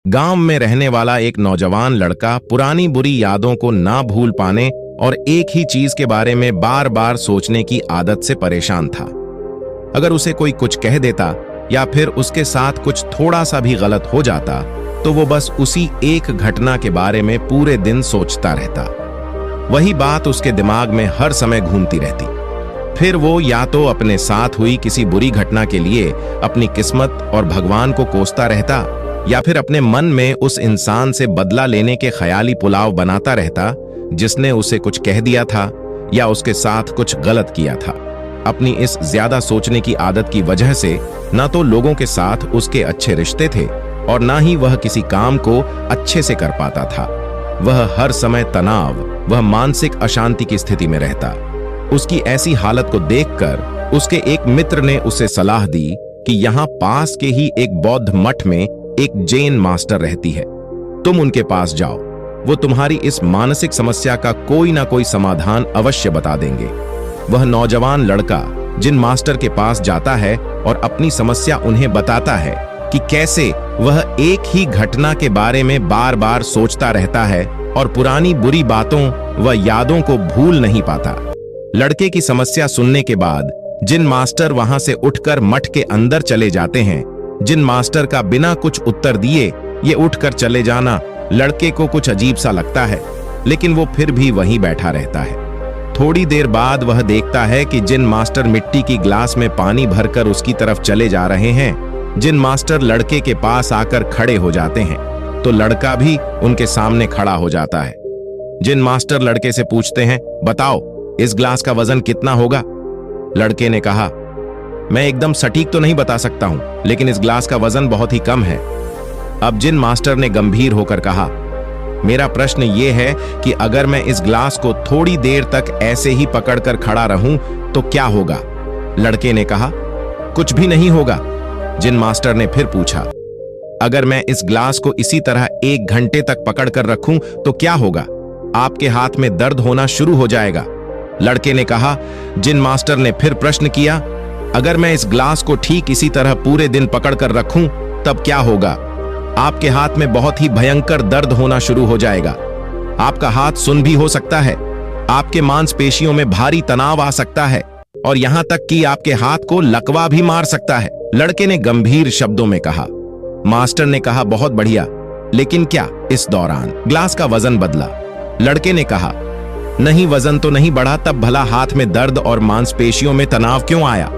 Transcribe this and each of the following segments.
गांव में रहने वाला एक नौजवान लड़का पुरानी बुरी यादों को ना भूल पाने और एक ही चीज के बारे में बार बार सोचने की आदत से परेशान था। अगर उसे कोई कुछ कह देता या फिर उसके साथ कुछ थोड़ा सा भी गलत हो जाता तो वो बस उसी एक घटना के बारे में पूरे दिन सोचता रहता। वही बात उसके दिमाग में हर समय घूमती रहती। फिर वो या तो अपने साथ हुई किसी बुरी घटना के लिए अपनी किस्मत और भगवान को कोसता रहता या फिर अपने मन में उस इंसान से बदला लेने के ख्याली पुलाव बनाता रहता जिसने उसे कुछ कह दिया था या उसके साथ कुछ गलत किया था। अपनी इस ज्यादा सोचने की आदत की वजह से ना तो लोगों के साथ उसके अच्छे रिश्ते थे और ना ही वह किसी काम को अच्छे से कर पाता था। वह हर समय तनाव वह मानसिक अशांति की स्थिति में रहता। उसकी ऐसी हालत को देखकर उसके एक मित्र ने उसे सलाह दी कि यहाँ पास के ही एक बौद्ध मठ में एक जैन मास्टर रहती है, तुम उनके पास जाओ, वो तुम्हारी इस मानसिक समस्या का कोई ना कोई समाधान अवश्य बता देंगे। वह नौजवान लड़का जिन मास्टर के पास जाता है और अपनी समस्या उन्हें बताता है कि कैसे वह एक ही घटना के बारे में बार बार सोचता रहता है और पुरानी बुरी बातों व यादों को भूल नहीं पाता। लड़के की समस्या सुनने के बाद जिन मास्टर वहां से उठकर मठ के अंदर चले जाते हैं, जिन मास्टर का बिना कुछ उत्तर दिए ये उठकर चले जाना लड़के को कुछ अजीब सा लगता है, लेकिन वो फिर भी वहीं बैठा रहता है। थोड़ी देर बाद वह देखता है कि जिन मास्टर मिट्टी की ग्लास में पानी भरकर उसकी तरफ चले जा रहे हैं, जिन मास्टर लड़के के पास आकर खड़े हो जाते हैं तो लड़का भी उनके सामने खड़ा हो जाता है। जिन मास्टर लड़के से पूछते हैं, बताओ इस ग्लास का वजन कितना होगा? लड़के ने कहा, मैं एकदम सटीक तो नहीं बता सकता हूं, लेकिन इस ग्लास का वजन बहुत ही कम है। अब जिन मास्टर ने गंभीर होकर कहा, मेरा प्रश्न यह है कि अगर मैं इस ग्लास को थोड़ी देर तक ऐसे ही पकड़कर खड़ा रहूं तो क्या होगा? लड़के ने कहा, कुछ भी नहीं होगा। जिन मास्टर ने फिर पूछा, अगर मैं इस ग्लास को इसी तरह 1 घंटे तक पकड़कर रखूं तो क्या होगा? आपके हाथ में दर्द होना शुरू हो जाएगा। लड़के ने कहा। जिन मास्टर ने फिर प्रश्न किया, अगर मैं इस ग्लास को ठीक इसी तरह पूरे दिन पकड़कर रखूं तब क्या होगा? आपके हाथ में बहुत ही भयंकर दर्द होना शुरू हो जाएगा। आपका हाथ सुन्न भी हो सकता है, आपके मांसपेशियों में भारी तनाव आ सकता है और यहां तक कि आपके हाथ को लकवा भी मार सकता है। लड़के ने गंभीर शब्दों में कहा। मास्टर ने कहा, बहुत बढ़िया, लेकिन क्या इस दौरान ग्लास का वजन बदला? लड़के ने कहा, नहीं, वजन तो नहीं बढ़ा, तब भला हाथ में दर्द और मांसपेशियों में तनाव क्यों आया?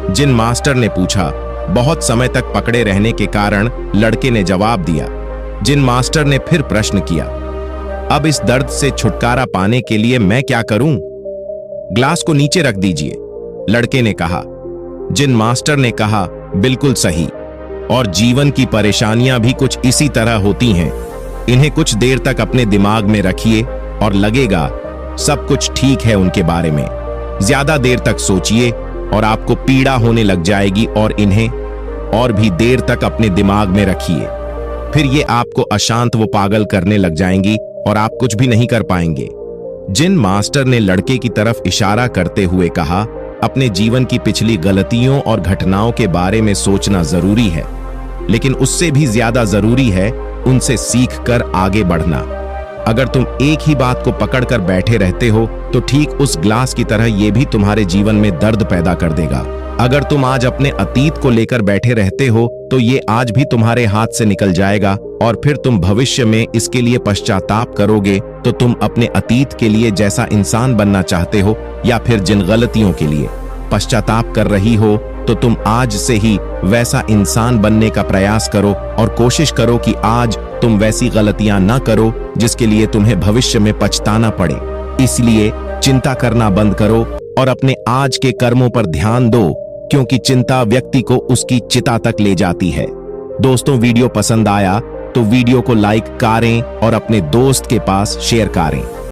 जिन मास्टर ने पूछा। बहुत समय तक पकड़े रहने के कारण लड़के ने जवाब दिया। जिन मास्टर ने फिर प्रश्न किया, अब इस दर्द से छुटकारा पाने के लिए मैं क्या करूं? ग्लास को नीचे रख दीजिए, लड़के ने कहा। जिन मास्टर ने कहा, बिल्कुल सही, और जीवन की परेशानियां भी कुछ इसी तरह होती हैं। इन्हें कुछ देर तक अपने दिमाग में रखिए और लगेगा सब कुछ ठीक है उनके बारे में। ज्यादा देर तक सोचिए और आपको पीड़ा होने लग जाएगी और इन्हें और भी देर तक अपने दिमाग में रखिए, फिर ये आपको अशांत व पागल करने लग जाएंगी और आप कुछ भी नहीं कर पाएंगे। जिन मास्टर ने लड़के की तरफ इशारा करते हुए कहा, अपने जीवन की पिछली गलतियों और घटनाओं के बारे में सोचना जरूरी है, लेकिन उससे भी ज्यादा जरूरी है उनसे सीखकर आगे बढ़ना। अगर तुम एक ही बात को पकड़कर बैठे रहते हो तो ठीक उस ग्लास की तरह यह भी तुम्हारे जीवन में दर्द पैदा कर देगा। अगर तुम आज अपने अतीत को लेकर बैठे रहते हो तो ये आज भी तुम्हारे हाथ से निकल जाएगा और फिर तुम भविष्य में इसके लिए पश्चाताप करोगे। तो तुम अपने अतीत के लिए जैसा इंसान बनना चाहते हो या फिर जिन गलतियों के लिए पश्चाताप कर रही हो, तो तुम आज से ही वैसा इंसान बनने का प्रयास करो और कोशिश करो कि आज तुम वैसी गलतियां ना करो जिसके लिए तुम्हें भविष्य में पछताना पड़े। इसलिए चिंता करना बंद करो और अपने आज के कर्मों पर ध्यान दो, क्योंकि चिंता व्यक्ति को उसकी चिता तक ले जाती है। दोस्तों, वीडियो पसंद आया तो वीडियो को लाइक करें और अपने दोस्त के पास शेयर करें।